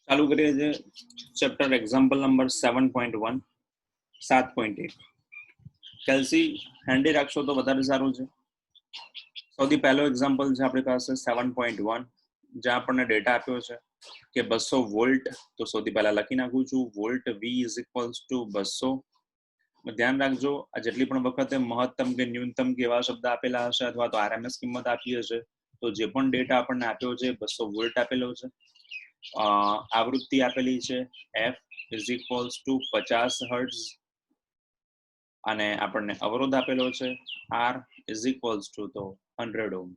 ચાલુ કરીએ છીએ ચેપ્ટર એક્ઝામ્પલ નંબર 7.1 7.1 કેલ્સી હેન્ડી રાખશો તો વધારે સારું છે. સૌથી પહેલો એક્ઝામ્પલ છે આપણી પાસે 7.1 જ્યાં આપણને ડેટા આપ્યો છે કે 200 વોલ્ટ. તો સૌથી પહેલા લખી નાખું છું volt V is equals two 200. ધ્યાન રાખજો આ જેટલી પણ વખતે મહત્તમ કે ન્યૂનતમ કે એવા શબ્દ આપેલા હશે અથવા તો RMS કિંમત આપી હશે તો જે પણ ડેટા આપણને આપ્યો છે 200 વોલ્ટ આપેલો છે. આવૃત્તિ આપેલી છે F is equals to 50 hertz અને આપણને અવરોધ આપેલો છે R ઇઝ ઇક્વલ્સ ટુ તો 100 ઓહ્મ.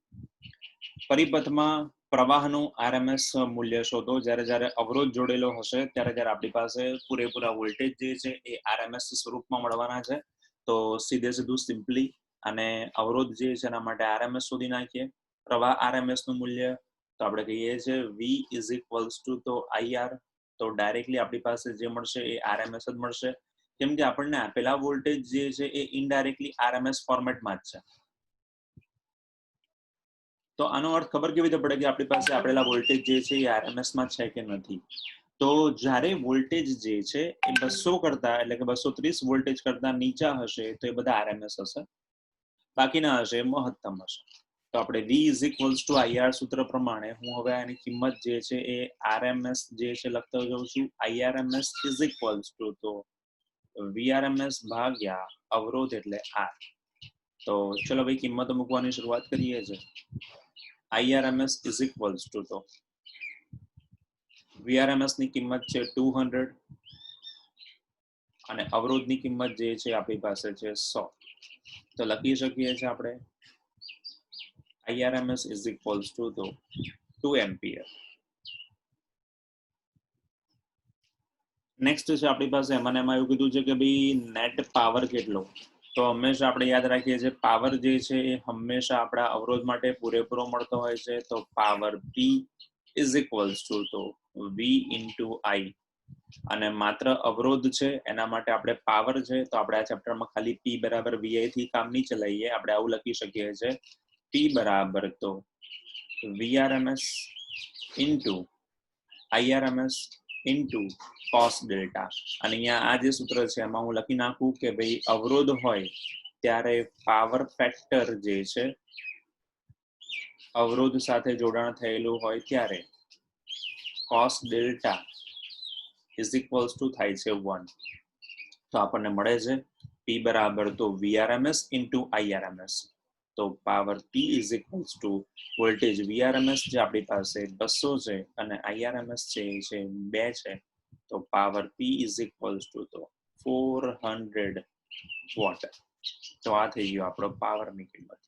પરિપથમાં પ્રવાહનું RMS મૂલ્ય શોધો. જ્યારે અવરોધ જોડેલો હશે ત્યારે આપણી પાસે પૂરેપૂરા વોલ્ટેજ જે છે એ RMS સ્વરૂપમાં મળવાના છે. તો સીધું સિમ્પલી અને અવરોધ જે છે એના માટે RMS શોધી નાખીએ. પ્રવાહ RMS નું મૂલ્ય તો આપણે કહીએ છીએ V ઇઝ ઇક્વલ્સ ટુ તો IR. તો ડાયરેક્ટલી આપણી પાસે જે મળશે એ RMS જ મળશે કેમ કે આપણને આપેલા વોલ્ટેજ જે છે એ ઇનડાયરેક્ટલી RMS ફોર્મેટમાં જ છે. તો આનો અર્થ ખબર કેવી રીતે પડે કે આપણી પાસે આપેલા વોલ્ટેજ જે છે એ RMS માં છે કે નથી. તો જ્યારે વોલ્ટેજ જે છે એ 200 કરતા એટલે કે 230 વોલ્ટેજ કરતા નીચા હશે તો એ બધા RMS હશે, બાકીના હશે મહત્તમ હશે. તો આપણે V is equals two IR સૂત્ર પ્રમાણે હું હવે આની કિંમત જે છે એ RMS જે છે લખતો જાઉં છું. IRMS ઇઝ ઇક્વલ્સ ટુ તો VRMS ભાગ્યા અવરોધ એટલે R. તો ચલો ભાઈ કિંમતો મૂકવાની શરૂઆત કરીએ છીએ. IRMS ઇઝ ઇક્વલ્સ ટુ તો VRMS ની કિંમત છે 200 અને અવરોધની કિંમત જે છે આપણી પાસે છે 100. તો લખી શકીએ છીએ આપણે IRMS is equals to 2 ampere. Next છે આપણી પાસે એમાં એવું કીધું છે કે ભાઈ નેટ પાવર કેટલો. તો હંમેશા આપણે યાદ રાખીએ છીએ પાવર જે છે એ હંમેશા આપણા અવરોધ માટે પૂરેપૂરો મળતો હોય છે. તો power P is equals to તો V into I અને માત્ર અવરોધ છે એના માટે આપણે પાવર છે તો આપણે આ ચેપ્ટરમાં ખાલી P બરાબર VI થી કામ નહીં ચલાવીએ. આપણે આવું લખી શકીએ છીએ P બરાબર તો VRMS into IRMS into cos delta. અને અહીંયા આ જે સૂત્ર છે એમાં હું લખી નાખું કે ભાઈ અવરોધ હોય ત્યારે પાવર ફેક્ટર જે છે અવરોધ સાથે જોડાણ થયેલું હોય ત્યારે cos delta is equals two થાય છે 1. તો આપણને મળે છે P બરાબર તો VRMS into IRMS. તો power P is equals two voltage VRMS જે આપણી પાસે 200 છે અને IRMS છે 2 છે. તો power P is equals to તો 400 વોટ. તો આ થઈ ગયો આપણો પાવરની કિંમત.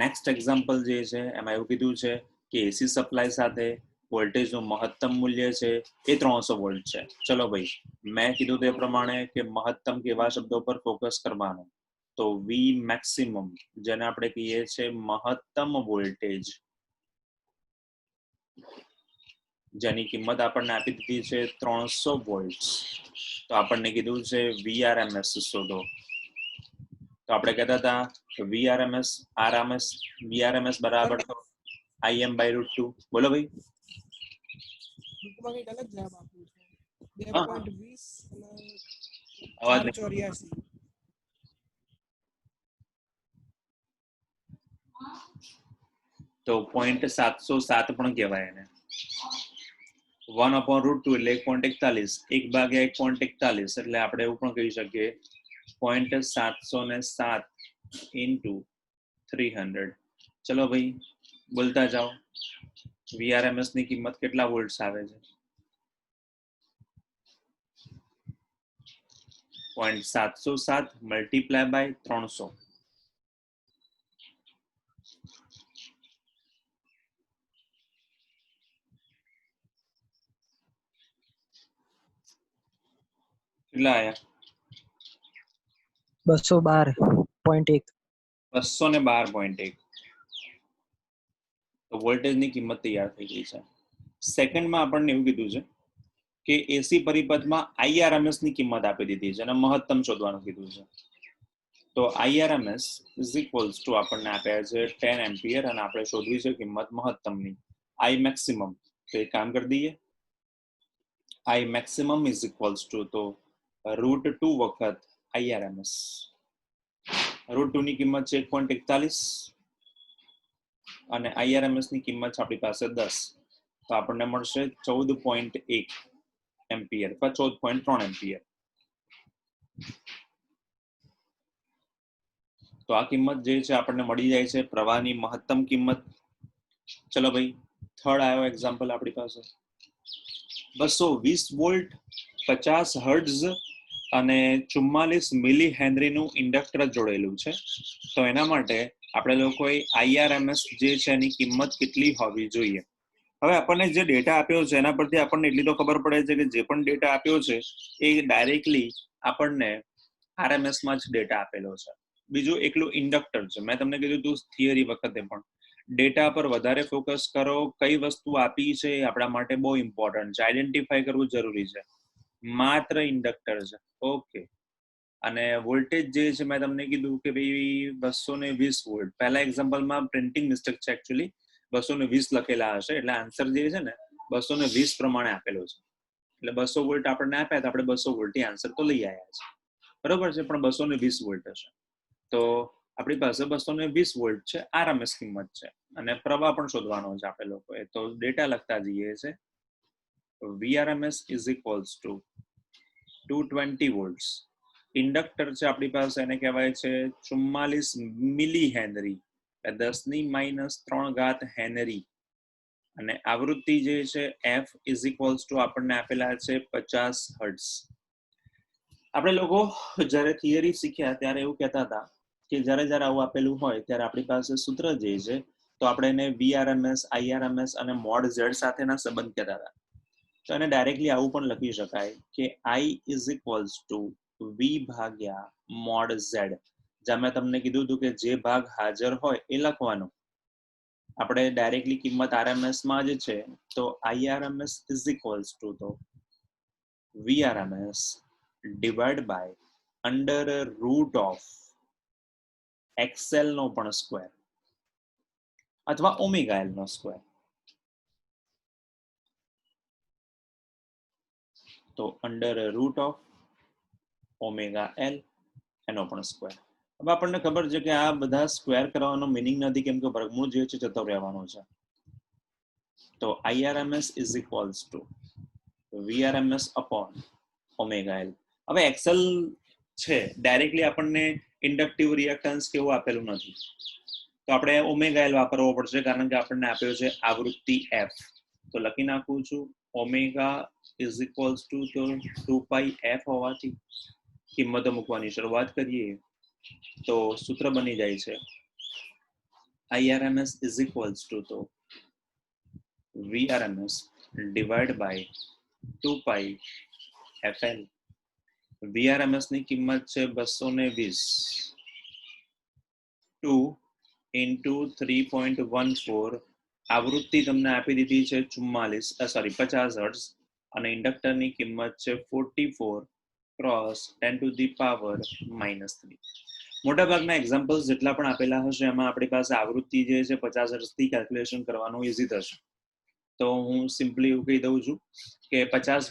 નેક્સ્ટ એક્ઝામ્પલ જે છે એમાં એવું કીધું છે કે એસી સપ્લાય સાથે વોલ્ટેજનું મહત્તમ મૂલ્ય છે એ 300 વોલ્ટ છે. ચલો ભાઈ મેં કીધું તે પ્રમાણે કે મહત્તમ કેવા શબ્દો પર ફોકસ કરવાનું. તો V મેક્સિમમ જેને આપણે કહીએ છીએ મહત્તમ વોલ્ટેજ જેની કિંમત આપણને આપી દીધી છે 300 વોલ્ટ. તો આપણને કીધું છે VRMS શોધો. તો આપણે કહેતા હતા VRMS બરાબર તો IM by √2. બોલો ભાઈ. ટૂંકમાં કંઈક અલગ જવાબ આપ્યું છે. હા. 2.20 અને 484. તો 0.707 પણ કહેવાય એને. 1/√2 એટલે 1.41. 1 ભાગ્યા 1.41 એટલે આપણે એવું પણ કહી શકીએ 0.707 into 300. ચલો ભાઈ બોલતા જાઓ VRMS ની કિંમત કેટલા વોલ્ટ્સ આવે છે? 0.707 મલ્ટીપ્લાય બાય 300. કેટલા આયા? 212.1. 212.1. તો વોલ્ટેજની કિંમત તૈયાર થઈ ગઈ છે. સેકન્ડમાં આપણને એવું કીધું છે કે એસી પરિપથમાં IRMS ની કિંમત આપી દીધી છે અને મહત્તમ શોધવાનું કીધું છે. તો IRMS ઇઝ ઇક્વલ્સ ટુ આપણને આપ્યા છે 10 એમ્પિયર અને આપણે શોધવી છે કિંમત મહત્તમની I મેક્સિમમ. તો એક કામ કરી દઈએ I maximum is equals to તો √2 વખત IRMS. √2 ની કિંમત છે 1.41 અને IRMS ની કિંમત છે આપણી પાસે 10, તો આપણને મળશે 14.1 એમ્પિયર અથવા 14.3 એમ્પિયર. તો આ કિંમત જે છે આપણને મળી જાય છે પ્રવાહની મહત્તમ કિંમત. ચલો ભાઈ, થર્ડ આવ્યો એક્ઝામ્પલ આપણી પાસે 220 વોલ્ટ 50 હર્ટ્ઝ અને 44 મિલી હેનરીનું ઇન્ડક્ટર જોડેલું છે. તો એના માટે આપણે લોકોએ IRMS જે છે એની કિંમત કેટલી હોવી જોઈએ. હવે આપણને જે ડેટા આપ્યો છે એના પરથી આપણને એટલી તો ખબર પડે છે કે જે પણ ડેટા આપ્યો છે એ ડાયરેક્ટલી આપણને RMS માં જ ડેટા આપેલો છે. બીજું એકલું ઇન્ડક્ટર છે. મેં તમને કીધું હતું થિયરી વખતે પણ ડેટા પર વધારે ફોકસ કરો. કઈ વસ્તુ આપી છે એ આપણા માટે બહુ ઇમ્પોર્ટન્ટ છે. આઈડેન્ટિફાઈ કરવું જરૂરી છે. માત્ર ઇન્ડક્ટર છે. ઓકે. અને વોલ્ટેજ જે છે મેં તમને કીધું કે ભાઈ 220 વોલ્ટ. પહેલા એક્ઝામ્પલમાં પ્રિન્ટિંગ મિસ્ટેક છે એકચ્યુઅલી, 220 લખેલા હશે એટલે આન્સર જે છે ને 220 પ્રમાણે આપેલો છે. એટલે 200 વોલ્ટ આપણને આપ્યા તો આપણે 200 વોલ્ટ આન્સર તો લઈ આવ્યા છે, બરોબર છે, પણ 220 વોલ્ટ હશે. તો આપણી પાસે 220 વોલ્ટ છે, RMS કિંમત છે અને પ્રવાહ પણ શોધવાનો છે આપણે લોકોએ. તો ડેટા લખતા જઈએ છે. VRMS is equals to 220 volts. Inductor છે આપણી પાસે, એને કહેવાય છે 44 મિલી હેનરી, 10⁻³ હેનરી. અને આવૃત્તિ જે છે F is equals to આપણને આપેલા છે 50 હર્ટ્ઝ. આપણે લોકો જ્યારે થિયરી શીખ્યા ત્યારે એવું કહેતા હતા કે જ્યારે આવું આપેલું હોય ત્યારે આપણી પાસે સૂત્ર જે છે તો આપણે એને VRMS, IRMS અને મોડ Z સાથેના સંબંધ કહેતા હતા. તો એને ડાયરેક્ટલી આવું પણ લખી શકાય કે I is equals to V ભાગ્યા મોડ Z. જ્યાં મેં તમને કીધું હતું કે જે ભાગ હાજર હોય એ લખવાનો. આપણે ડાયરેક્ટલી કિંમત RMS માં જ છે તો IRMS is equals to તો VRMS divide by under root of XL નો પણ સ્ક્વેર અથવા ઓમેગા L નો સ્ક્વેર. તો under root of omega L એનો પણ સ્ક્વેર. હવે આપણને ખબર છે કે આ બધા સ્ક્વેર કરવાનો મિનિંગ નથી, કેમ કે વર્ગમૂળ જે છે જતો રહેવાનો છે. તો IRMS is equals to VRMS upon omega L. હવે XL છે ડાયરેક્ટલી આપણને ઇન્ડક્ટિવ રિએક્ટન્સ કેવું આપેલું નથી, તો આપણે ઓમેગા L વાપરવો પડશે કારણ કે આપણને આપ્યો છે આવૃત્તિ F. તો લખી નાખું છું omega is equals to 2πf હોવાથી કિંમતો મૂકવાની શરૂઆત કરીએ તો સૂત્ર બની જાય છે IRMS is equals to તો VRMS divide by 2πfL. VRMS ની કિંમત છે 220. 2 into 3.14. આવૃત્તિ તમને આપી દીધી છે 50 હર્ટ્ઝ અને ઇન્ડક્ટરની કિંમત છે 44 ક્રોસ 10⁻³ મોટાભાગના એક્ઝામ્પલ્સ જેટલા પણ આપેલા હશે એમાં આપણી પાસે આવૃત્તિ જે છે 50 હર્ટ્ઝથી કેલ્ક્યુલેશન કરવાનું ઈઝી થશે. તો હું સિમ્પલી એવું કહી દઉં છું કે 50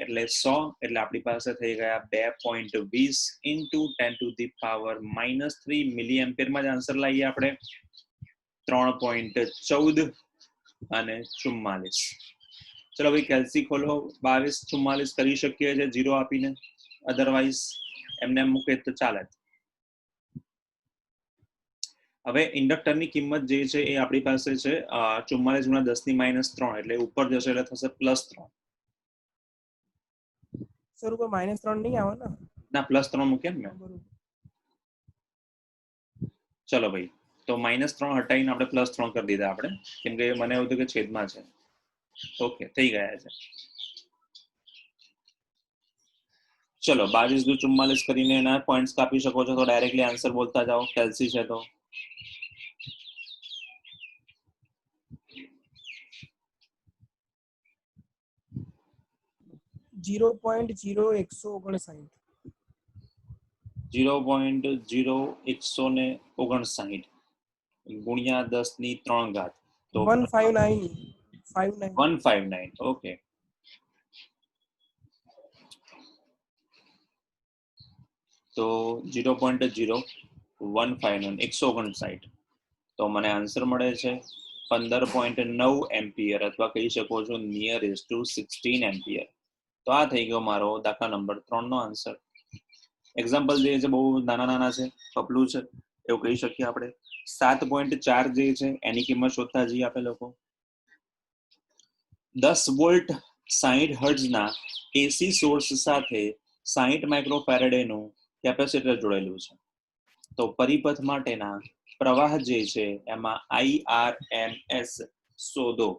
એટલે 100 એટલે આપણી પાસે થઈ ગયા 2.20 into 10⁻³ મિલી એમ્પિયરમાં જ આન્સર લાવીએ આપણે 3.14 અને 44. ચલો ભાઈ કેલ્સી ખોલો. 22 44 કરી શકીએ છે 0 આપીને, અધરવાઇઝ એમને મૂકે તો ચાલે. હવે ઇન્ડક્ટરની કિંમત જે છે એ આપણી પાસે છે 44 × 10⁻³ એટલે ઉપર જશે એટલે થશે +3. સર ઉપર -3 નહીં આવે ને? ના +3 મૂક્યા ને. ચલો ભાઈ, તો -3 હટાવીને આપણે +3 કરી દીધા આપણે, કેમ કે મને એવું હતું કે છેદમાં છે. ઓકે, થઈ ગયા છે. ચલો 22 × 44 કરીને એના પોઈન્ટ્સ કાપી શકો છો, તો ડાયરેક્ટલી આન્સર બોલતા જાઓ. કેલ્સી છે તો 0.0159. 0.0159 ગુણ્યા 10⁻³ તો 159. 59. 159. ઓકે, તો 0.0159 159 તો મને આન્સર મળે છે 15.9 એમ્પિયર અથવા કહી શકો છો નિયરેસ્ટ ટુ 16 એમ્પિયર. તો આ થઈ ગયો મારો દાખલા નંબર 3 નો આન્સર. એક્ઝામ્પલ જે છે બહુ નાના નાના છે, પપલું છે એવું કહી શકીએ આપણે. 7.4 જે છે એની કિંમત શોધતા જઈએ આપણે લોકો. 10 વોલ્ટ 60 હર્ટ્ઝના એસી સોર્સ સાથે 60 માઇક્રોફેરેડેનું કેપેસિટર જોડેલું છે. તો પરિપથ માટેના પ્રવાહ જે છે એમાં IRMS શોધો.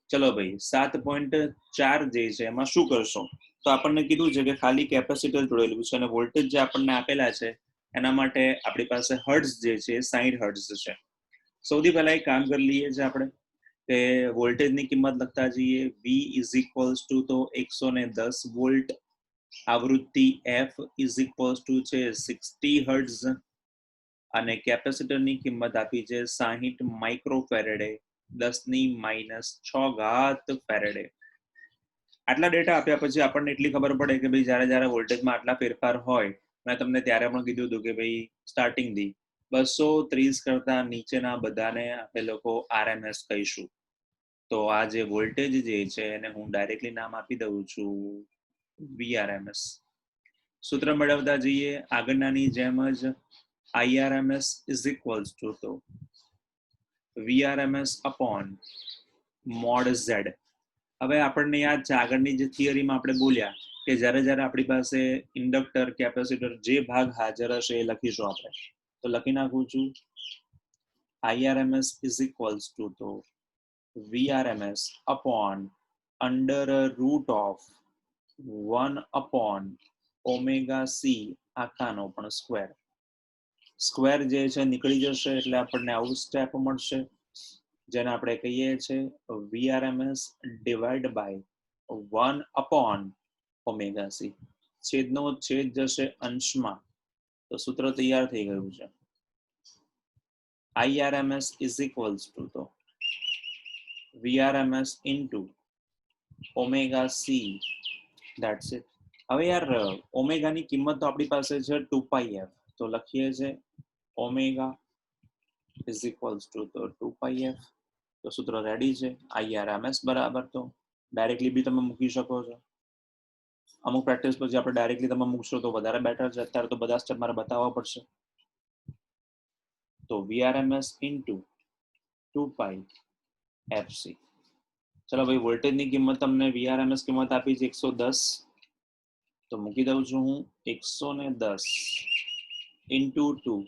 ચલો ભાઈ 7.4 જે છે એમાં શું કરશો? તો આપણને કીધું છે કે ખાલી કેપેસિટર જોડેલું છે અને વોલ્ટેજ જે આપણને આપેલા છે એના માટે આપણી પાસે હર્ટ્ઝ જે છે 60 હર્ટ્ઝ છે. સૌથી પહેલા એક કામ કરી લઈએ છે આપણે કે વોલ્ટેજની કિંમત લખતા જઈએ. V ઇઝ ઇક્વલ્સ ટુ તો 110 વોલ્ટ, આવૃત્તિ F ઇઝ ઇક્વલ્સ ટુ છે 60 હર્ટ્ઝ અને કેપેસિટરની કિંમત આપી છે 60 માઇક્રોફેરેડે 10⁻6 ફેરેડે. આટલા ડેટા આપ્યા પછી આપણને એટલી ખબર પડે કે ભાઈ જ્યારે વોલ્ટેજમાં આટલા ફેરફાર હોય, મેં તમને ત્યારે પણ કીધું હતું કે ભાઈ સ્ટાર્ટિંગથી 230 કરતા નીચેના બધાને આપણે લોકો RMS કહીશું. તો આ જે વોલ્ટેજ જે છે એને હું ડાયરેક્ટલી નામ આપી દઉં છું VRMS. સૂત્ર મેળવતા જઈએ આગળનાની જેમ જ. IRMS is equals to તો VRMS upon mod Z. હવે આપણને યાદ છે આગળની જે થિયરીમાં આપણે બોલ્યા કે જ્યારે આપણી પાસે ઇન્ડક્ટર કેપેસિટર જે ભાગ હાજર હશે એ લખીશું આપણે. તો લખી નાખું છું IRMS is equals to તો VRMS upon under root of 1 upon omega c આખાનો પણ સ્ક્વેર જે છે નીકળી જશે એટલે આપણને આવું સ્ટેપ મળશે જેને આપણે કહીએ છીએ VRMS divide by 1 upon omega c. છેદનો છેદ જશે અંશમાં, તો સૂત્ર તૈયાર થઈ ગયું છે. IRMS is equals to તો VRMS into omega c. That's it. હવે યાર ઓમેગાની કિંમત તો આપણી પાસે છે 2πf, તો લખીએ છે ઓમેગા is equals to તો 2πf. તો સૂત્ર રેડી છે. IRMS બરાબર તો ડાયરેક્ટલી બી તમે મૂકી શકો છો. અમુક પ્રેક્ટિસ પછી આપણે ડાયરેક્ટલી તમે મૂકશો તો વધારે બેટર છે. અત્યારે તો બધા સ્ટેપ મારે બતાવવા પડશે. તો VRMS into 2πfc. ચલો ભાઈ વોલ્ટેજની કિંમત તમને VRMS કિંમત આપી છે 110, તો મૂકી દઉં છું હું 110 into 2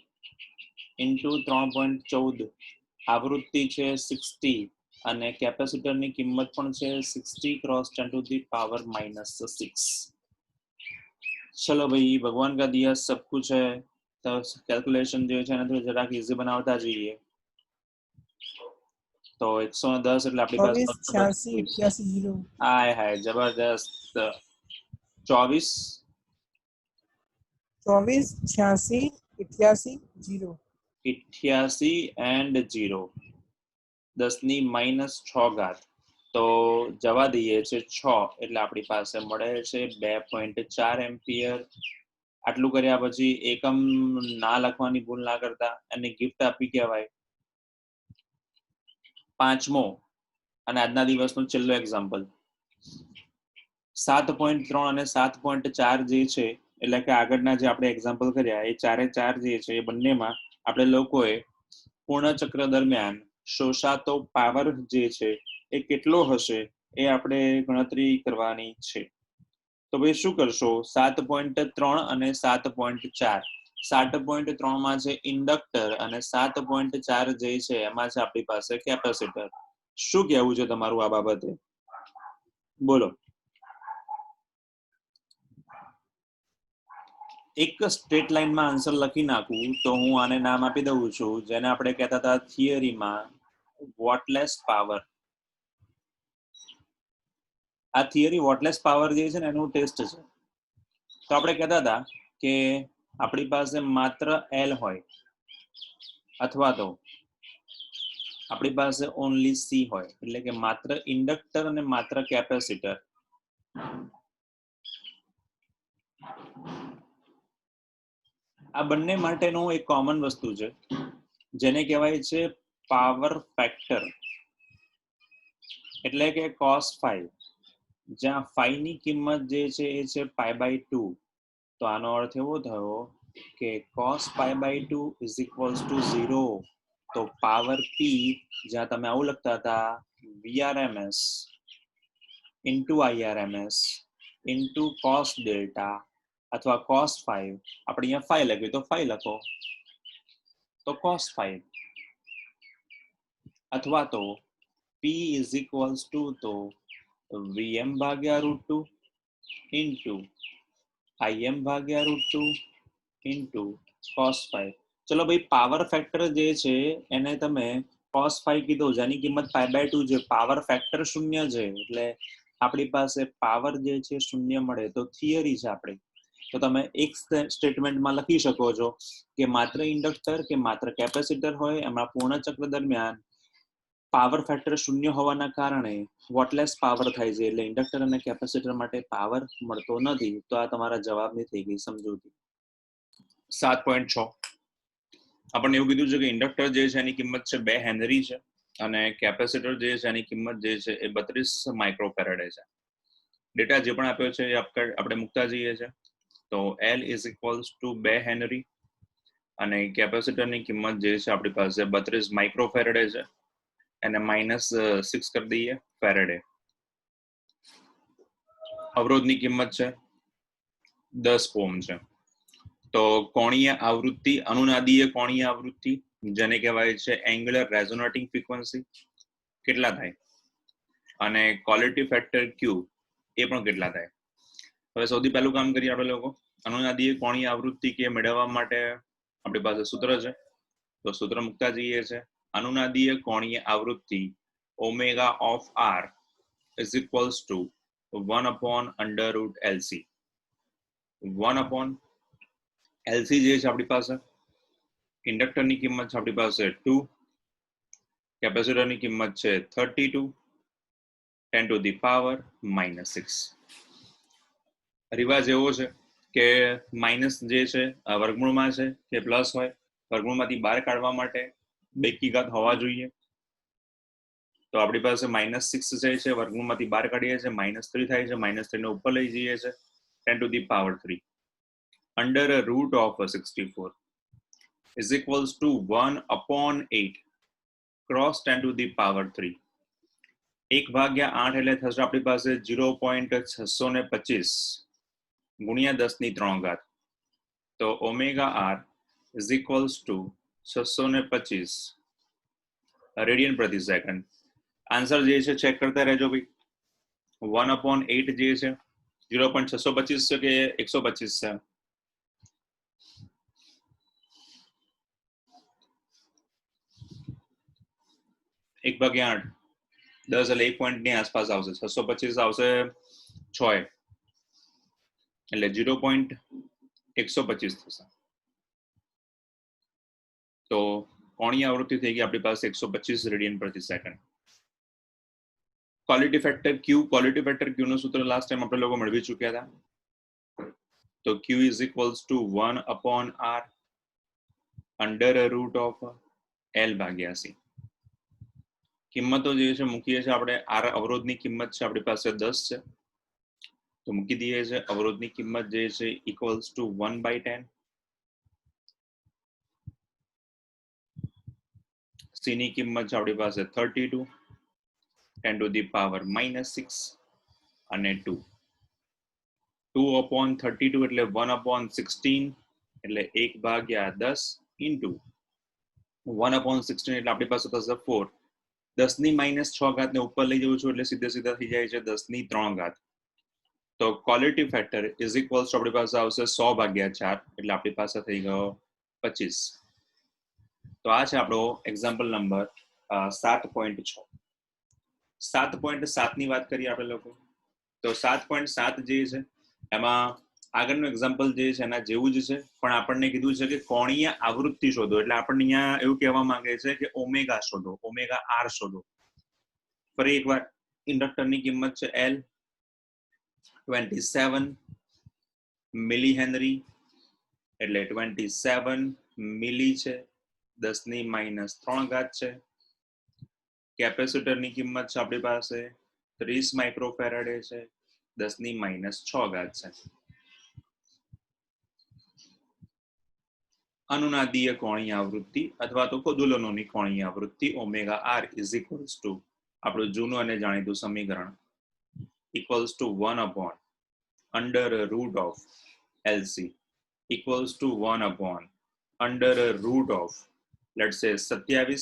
into 3.14, આવૃત્તિ છે 60 અને કેપેસિટરની કિંમત પણ છે 60 क्रॉस 10 to the power -6. ચલો ભાઈ ભગવાન કા દિયા સબ કુછ है, તો કેલ્ક્યુલેશન જે છે એને થોડી જરાક ઈઝી બનાવતા જઈએ. તો 110 એટલે આપણી પાસે 86 88 0. હાય હાય જબરદસ્ત. 24 86 88 0. 88 and 0 10⁻6. તો જવા દઈએ છે 6 એટલે આપણી પાસે મળે છે 2.4 એમ્પિયર. આટલું કર્યા પછી એકમ ના લખવાની ભૂલ ના કરતા, અને ગિફ્ટ આપી કહેવાય. પાંચમો અને આજના દિવસનો છેલ્લો એક્ઝામ્પલ 7.3 અને 7.4 જે છે, એટલે કે આગળના જે આપણે એક્ઝામ્પલ કર્યા એ ચારે ચાર જે છે એ બંનેમાં આપણે લોકોએ પૂર્ણ ચક્ર દરમિયાન શોષાતો પાવર જે છે એ કેટલો હશે એ આપણે ગણતરી કરવાની છે. તો ભાઈ શું કરશો? 7.3 અને 7.4. 7.3 માં છે ઇન્ડક્ટર અને 7.4 જે છે એમાં છે આપણી પાસે કેપેસિટર. શું કહેવું છે તમારું આ બાબતે? બોલો. એક સ્ટ્રેટ લાઈનમાં આન્સર લખી નાખું તો હું આને નામ આપી દઉં છું જેને આપણે કહેતા હતા થિયરીમાં વોટલેસ પાવર. આ થિયરી વોટલેસ પાવર જે છે ને એનું ટેસ્ટ છે. તો આપણે કહેતા હતા કે આપણી પાસે માત્ર L હોય અથવા તો આપણી પાસે ઓનલી C હોય, એટલે કે માત્ર ઇન્ડક્ટર અને માત્ર કેપેસિટર. આ બંને માટેનો એક કોમન વસ્તુ છે જેને કહેવાય છે પાવર ફેક્ટર, એટલે કે cos phi, જ્યાં phi ની કિંમત જે છે એ છે π/2. તો આનો અર્થ એવો થયો કે cos π/2 is equals to 0. તો પાવર p, જ્યાં તમે આવું લખતા હતા VRMS into IRMS into cos delta અથવા cos phi, આપણે અહીંયા phi લખ્યું તો phi લખો, તો cos phi, અથવા તો p is equals to તો VM ભાગ્યા √2 into IM ભાગ્યા √2 into cos phi. ચલો ભાઈ, પાવર ફેક્ટર જે છે એને તમે cos phi કીધો, જેની કિંમત π/2 છે, પાવર ફેક્ટર શૂન્ય છે, એટલે આપણી પાસે પાવર જે છે શૂન્ય મળે. તો થિયરી છે આપણી. તો તમે એક સ્ટેટમેન્ટમાં લખી શકો છો કે માત્ર ઇન્ડક્ટર કે માત્ર કેપેસિટર હોય એમાં પૂર્ણ ચક્ર દરમિયાન પાવર ફેક્ટર શૂન્ય હોવાના કારણે વોટલેસ પાવર થાય છે, એટલે ઇન્ડક્ટર અને કેપેસિટર માટે પાવર મળતો નથી. તો આ તમારા જવાબની થઈ ગઈ સમજૂતી. 7.6 આપણને એવું કીધું છે કે ઇન્ડક્ટર જે છે એની કિંમત છે 2 હેનરી છે અને કેપેસિટર જે છે એની કિંમત જે છે એ 32 માઇક્રોફેરેડે છે. ડેટા જે પણ આપ્યો છે એ આપણે મૂકતા જઈએ છે. તો L is equals to 2 henry અને કેપેસિટરની કિંમત જે છે આપણી પાસે 32 માઇક્રોફેરેડે છે, એને -6 કરી દઈએ ફેરેડે. અવરોધની કિંમત છે 10 ઓહ્મ છે. તો કોણીય આવૃત્તિ, અનુનાદીય કોણીય આવૃત્તિ જેને કહેવાય છે એંગ્યુલર રેઝોનેટિંગ ફ્રીક્વન્સી, કેટલા થાય, અને ક્વોલિટી ફેક્ટર Q એ પણ કેટલા થાય. હવે સૌથી પહેલું કામ કરીએ આપણે લોકો, અનુનાદીય કોણીય આવૃત્તિ કે મેળવવા માટે આપણી પાસે સૂત્ર છે. તો સૂત્ર મૂકતા જઈએ છે. અનુનાદીય કોણીય આવૃત્તિ omega of R is equals to 1/√LC. 1/LC જે છે આપણી પાસે, ઇન્ડક્ટરની કિંમત છે આપણી પાસે 2, કેપેસિટરની કિંમત છે 32, 10⁻⁻6. રિવાજ એવો છે કે માઇનસ જે છે વર્ગમૂળમાં છે કે પ્લસ હોય, વર્ગમૂળમાંથી બહાર કાઢવા માટે બેકી ઘાત હોવા જોઈએ. તો આપણી પાસે -6 જાય છે, વર્ગમૂળમાંથી બહાર કાઢીએ છીએ -3 થાય છે, -3 ને ઉપર લઈ જઈએ છે 10⁻3 under a root of 64 is equals to 1/8 cross 10⁻3. 1/8 એટલે થશે આપણી પાસે 0.625 ગુણ્યા 10⁻3. તો omega R is equals to 625 radian પ્રતિ સેકન્ડ. આન્સર જે છે ચેક કરતા રહેજો ભાઈ. 1/8 જે છે 0.625 છે કે 125 છે? 1/8 10 એટલે 1 પોઈન્ટની આસપાસ આવશે. 625 આવશે 6, એટલે 0.125 થશે. તો કોણીય આવૃત્તિ થઈ ગઈ આપણી પાસે 125 રેડિયન પ્રતિ second. Quality factor Q, quality factor Q નું સૂત્ર લાસ્ટ ટાઈમ આપણે લોકો મેળવી ચૂક્યા હતા. તો Q is equals to 1/R under a root of L/C. કિંમતો જે છે મૂકીએ છીએ આપણે. R અવરોધની કિંમત છે આપણી પાસે 10 છે, તો મૂકી દઈએ છે. અવરોધની કિંમત જે છે equals to 1/10. C ની કિંમત છે આપણી પાસે 32, 10⁻⁻6 અને 2. 2/32 એટલે 1/16 એટલે 1/10 into 1/16 એટલે આપણી પાસે થશે 4. 10⁻6 ને ઉપર લઈ જવું છું એટલે સીધા થઈ જાય છે 10⁻3. તો quality factor is equals two આપણી પાસે આવશે 100/4 એટલે આપણી પાસે થઈ ગયો 25. તો આ છે આપણો એક્ઝામ્પલ નંબર 7.6. 7.7 ની વાત કરીએ આપણે લોકો. તો 7.7 જે છે એમાં આગળનું એક્ઝામ્પલ જે છે એના જેવું જ છે, પણ આપણને કીધું છે કે કોણીય આવૃત્તિ શોધો. એટલે આપણને અહીંયા એવું કહેવા માંગે છે કે ઓમેગા શોધો, ઓમેગા R શોધો. ફરી એકવાર, ઇન્ડક્ટરની કિંમત છે L 27 મિલી હેનરી, એટલે 27 મિલી છે, 10⁻³ છે. કેપેસિટરની કિંમત છે આપણી પાસે 30 માઇક્રોફેરાડે છે, 10⁻⁶ છે. અનુનાદીય કોણીય આવૃત્તિ અથવા તો કોદુલોનોની કોણીય આવૃત્તિ omega R is equals to આપણું જૂનું અને જાણીતું સમીકરણ equals to 1/√of LC equals to 1/√of let's say 27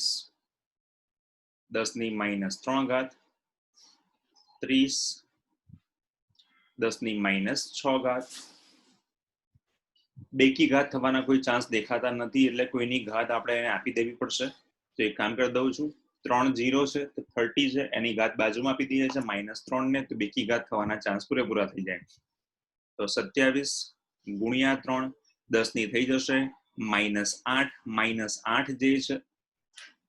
10⁻³ 30 10⁻⁶. બેકી ઘાત થવાના કોઈ ચાન્સ દેખાતા નથી એટલે કોઈની ઘાત આપણે એને આપી દેવી પડશે. તો એક કામ કરી દઉં છું, 3 0 છે તો 30 છે, એની ઘાત બાજુમાં આપી દઈએ છે -3 ને, તો બેકી ઘાત થવાના ચાન્સ પૂરેપૂરા થઈ જાય. તો 27 ગુણ્યા 3 10 ની થઈ જશે -8 જે છે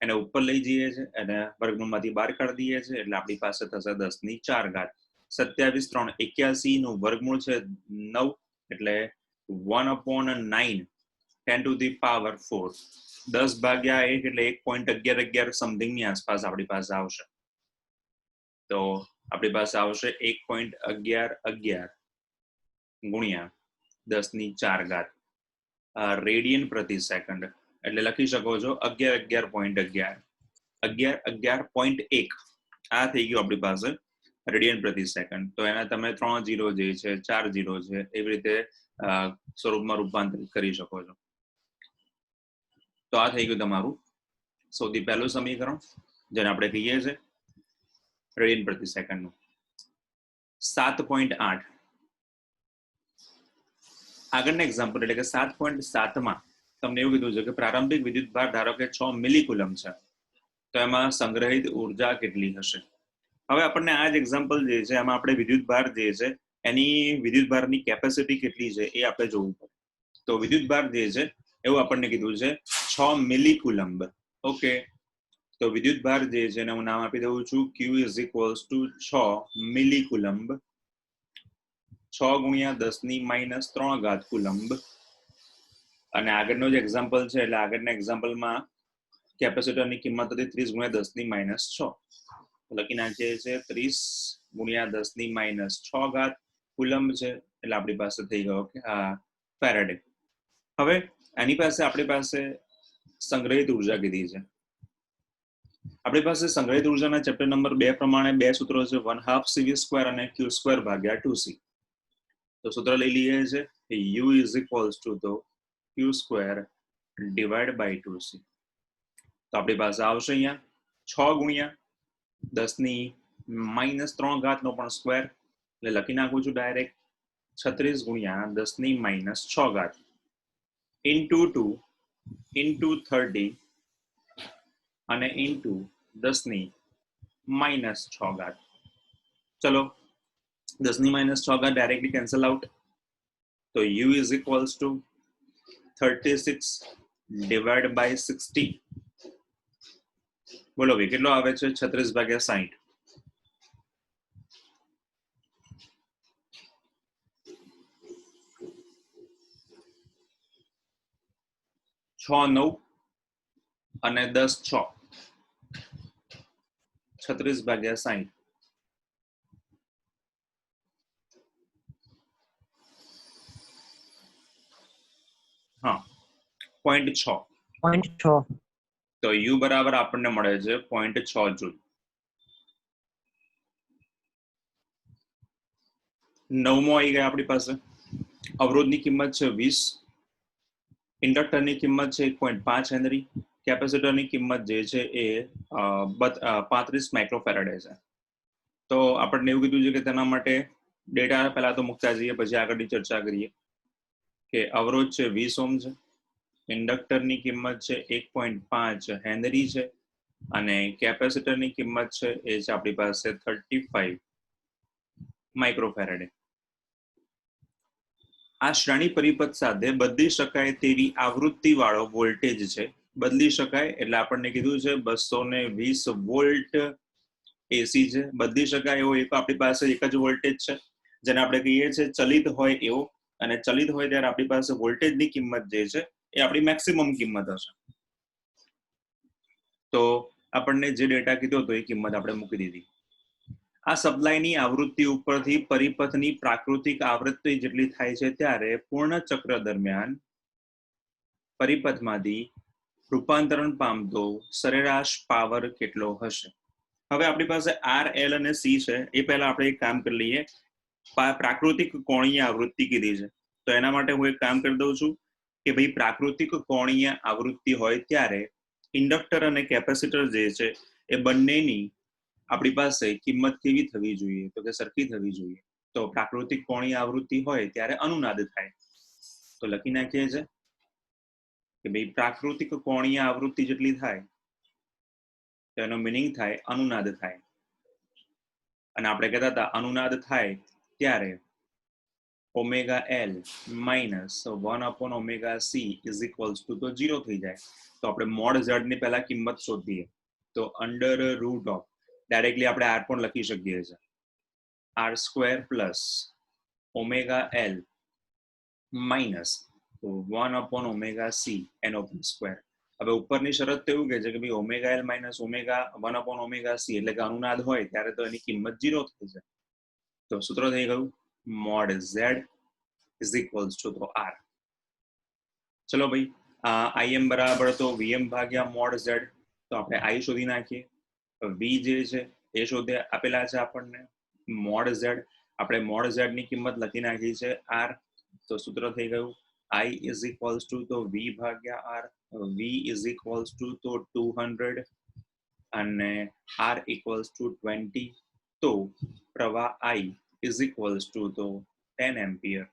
એને ઉપર લઈ જઈએ છે અને વર્ગમૂળમાંથી બહાર કાઢી દઈએ છે એટલે આપણી પાસે થશે 10⁴. 27 3 81 નું વર્ગમૂળ છે 9 એટલે 1/9 10⁴. 10/1 એટલે 1.11 સમથિંગ ની આસપાસ આપણી પાસે આવશે. તો આપણી પાસે આવશે 1.11 ગુણ્યા 10⁴ રેડિયન પ્રતિ સેકન્ડ. એટલે લખી શકો છો 11 11.1 આ થઈ ગયું આપણી પાસે રેડિયન પ્રતિ સેકન્ડ. તો એના તમે 3 0 જે છે 4 0 છે એવી રીતે સ્વરૂપમાં રૂપાંતરિત કરી શકો છો. તો આ થઈ ગયું તમારું સૌથી પહેલું સમીકરણ જેને આપણે કહીએ છીએ રેડિયન પ્રતિ સેકન્ડનું. 7.8 આગળના એક્ઝામ્પલ એટલે કે 7.7 માં તમને એવું કીધું છે કે પ્રારંભિક વિદ્યુતભાર ધારો કે 6 મિલીકુલમ છે, તો એમાં સંગ્રહિત ઉર્જા કેટલી હશે. હવે આપણને આ જ એક્ઝામ્પલ જે છે એમાં આપણે વિદ્યુતભાર જે છે એની વિદ્યુતભારની કેપેસિટી કેટલી છે એ આપણે જોવું પડે. તો વિદ્યુતભાર જે છે એવું આપણને કીધું છે 6 મિલીકુલમ્બ. ઓકે, તો વિદ્યુતભાર જે છે એને હું નામ આપી દઉં છું Q is equals to 6 મિલીકુલમ્બ. 6 ગુણ્યા 10⁻³ કુલમ્બ. અને આગળનો જે એક્ઝામ્પલ છે એટલે આગળના એક્ઝામ્પલમાં કેપેસિટરની કિંમત હતી 30 ગુણ્યા 10⁻⁶. લખી નાખીએ છે 30 ગુણ્યા 10⁻⁶ કુલમ્બ છે એટલે આપણી પાસે થઈ ગયો કે ફેરાડે. હવે એની પાસે આપણી પાસે સંગ્રહિત ઉર્જા કીધી છે. આપણી પાસે સંગ્રહિત ઉર્જાના ચેપ્ટર નંબર 2 પ્રમાણે બે સૂત્રો છે 1/2 CV² અને Q² ભાગ્યા 2C. તો સૂત્ર લઈ લઈએ છે કે U is equals to the Q² divided by 2C. તો આપણી પાસે આવશે અહીંયા 6 ગુણ્યા 10⁻³ નો પણ સ્ક્વેર એટલે લખી નાખું છું ડાયરેક્ટ 36 ગુણ્યા 10⁻⁶ into 2 into 30 અને into 10⁻⁶. ચલો 10⁻⁶ ડાયરેક્ટલી કેન્સલ આઉટ. તો U is equals to 36 divided by 60. બોલો ભાઈ કેટલો આવે છે 36/60. 6 9 અને 10 6 36/60. હા 0.6. 0.6. તો U બરાબર આપણને મળે છે 0.6 જૂલ. 9મો આવી ગયા આપણી પાસે. અવરોધની કિંમત છે 20, ઇન્ડક્ટરની કિંમત છે 1.5 હેનરી, કેપેસિટરની કિંમત જે છે એ 35 માઇક્રોફેરાડે છે. તો આપણને એવું કીધું છે કે તેના માટે ડેટા પહેલા તો મૂકતા જઈએ પછી આગળની ચર્ચા કરીએ. કે અવરોધ છે 20 ઓહ્મ છે, ઇન્ડક્ટરની કિંમત છે 1.5 હેનરી છે અને કેપેસિટરની કિંમત છે એ છે આપણી પાસે 35 માઇક્રોફેરાડે. આ શ્રેણી પરિપથ સાથે બદલી શકાય તેવી આવૃત્તિ વાળો વોલ્ટેજ છે. બદલી શકાય એટલે આપણને કીધું છે 220 વોલ્ટ એસી છે. બદલી શકાય એવો એક આપણી પાસે એક જ વોલ્ટેજ છે જેને આપણે કહીએ છીએ ચલિત હોય એવો, અને ચલિત હોય ત્યારે આપણી પાસે વોલ્ટેજની કિંમત જે છે એ આપણી મેક્સિમમ કિંમત હશે. તો આપણને જે ડેટા કીધો હતો એ કિંમત આપણે મૂકી દીધી. આ સપ્લાયની આવૃત્તિ ઉપરથી પરિપથની પ્રાકૃતિક આવૃત્તિ જેટલી થાય છે ત્યારે પૂર્ણ ચક્ર દરમિયાન પરિપથમાંથી રૂપાંતરણ પામતો સરેરાશ પાવર કેટલો હશે. હવે આપણી પાસે આર, એલ અને સી છે. એ પહેલા આપણે એક કામ કરી લઈએ. પ્રાકૃતિક કોણીય આવૃત્તિ કીધી છે, તો એના માટે હું એક કામ કરી દઉં છું કે ભાઈ પ્રાકૃતિક કોણીય આવૃત્તિ હોય ત્યારે ઇન્ડક્ટર અને કેપેસિટર જે છે એ બંનેની આપણી પાસે કિંમત કેવી થવી જોઈએ, તો કે સરખી થવી જોઈએ. તો પ્રાકૃતિક કોણીય આવૃત્તિ હોય ત્યારે અનુનાદ થાય. તો લખી નાખીએ છે કે ભાઈ પ્રાકૃતિક કોણીય આવૃત્તિ જેટલી થાય તેનો મિનિંગ થાય અનુનાદ થાય. અને આપણે કહેતા હતા અનુનાદ થાય ત્યારે ઓમેગા એલ માઇનસ 1/ઓમેગા સી ઇઝ ઇક્વલ્સ ટુ તો 0 થઈ જાય. તો આપણે મોડ ઝેડ ની પહેલા કિંમત શોધીએ. તો અંડર રૂટ ઓફ ડાયરેક્ટલી આપણે આર પણ લખી શકીએ છીએ, R square plus omega L minus 1/ઓમેગા સી એનો સ્ક્વેર. હવે ઉપરની શરત તો એવું કહે છે કે ભાઈ ઓમેગા એલ માઇનસ ઓમેગા 1/ઓમેગા સી એટલે કે અનુનાદ હોય ત્યારે તો એની કિંમત 0 થઈ જાય. તો સૂત્ર થઈ ગયું mode Z is equals to તો આર. ચલો ભાઈ આઈએમ બરાબર તો વીએમ ભાગ્યા મોડ ઝેડ. તો આપણે આઈ શોધી નાખીએ. વી જે છે એ શોધે આપેલા છે આપણને. મોડ ઝેડ આપણે મોડ ઝેડ ની કિંમત લખી નાખી છે આર. તો સૂત્ર થઈ ગયું આઈ ઇઝ ઇક્વલ્સ ટુ તો વી ભાગ્યા R. V is equals to તો 200 અને આર ઇક્વલ્સ ટુ 20. તો પ્રવાહ આઈ ઇઝ ઇક્વલ્સ ટુ તો 10 એમ્પિયર.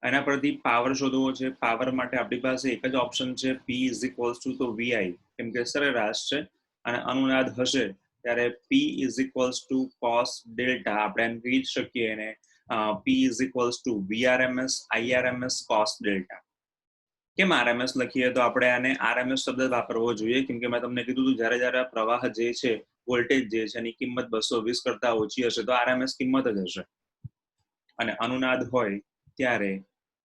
એના પરથી પાવર શોધવો છે. પાવર માટે આપણી પાસે એક જ ઓપ્શન છે, P ઇઝ ઇક્વલ્સ ટુ તો VI, કેમ કે સરેરાશ છે અને અનુનાદ હશે ત્યારે P is equals two cos delta આપણે એમ કહી શકીએ એને P is equals two VRMS IRMS cos delta. કેમ આરએમએસ લખીએ તો આપણે આને આરએમએસ શબ્દ વાપરવો જોઈએ, કેમ કે મેં તમને કીધું હતું જ્યારે પ્રવાહ જે છે વોલ્ટેજ જે છે એની કિંમત 220 કરતા ઓછી હશે તો આરએમએસ કિંમત જ હશે. અને અનુનાદ હોય ત્યારે